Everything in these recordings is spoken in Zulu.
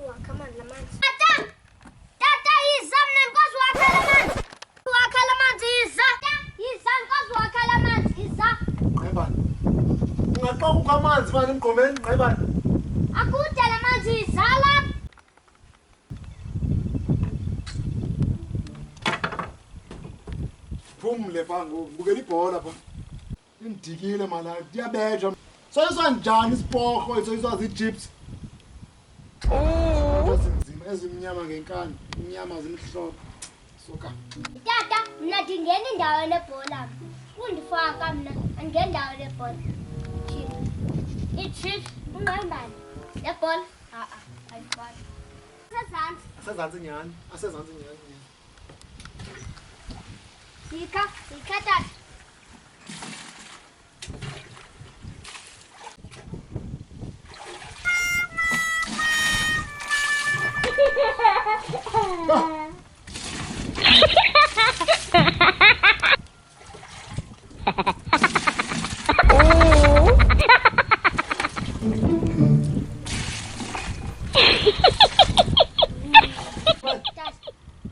wakha amanzi amanzi. Tata yiza mina ngikwazi uwakhala amanzi. Uwakhala amanzi yiza. Yiza ngikwazi uwakhala amanzi yiza. Ngqayimbana. Ungaqoqa ukha amanzi manje emgqomeni Ngqayimbana. Akude la manzi yiza la. Phumle pha ngoku bukela ibhola pha. Indikile mala kuyabetha. Soyiswa njani isiporho soyiswa zichips. Ezinzima ezimnyama ngenkani, imnyama zimhlophe. Soka. Tata mina ndingena indawo lebhola. Undifaka mina angena indawo lebhola. Ichips Ngqayimbana. Lebhola ayifani. Sezantsi. Asezantsi nyani, asezantsi nyani. Sika tata.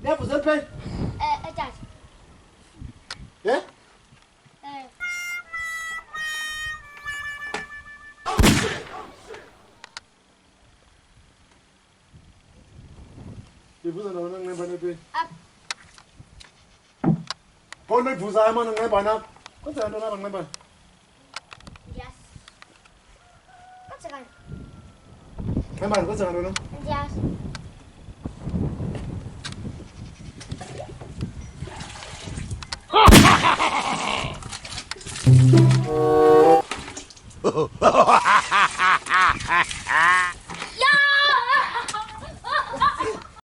Lepo zelphe? Tata. Yeah? Ndivuza ndawona Ngqayimbana phi? Khona ivuzayo manje Ngqayimbana. Kwenza ntoni lapha Ngqayimbana? Yes. Kwenzekani? Ngqayimbana kwenza ntoni? Yes. Ha ha ha ha ha!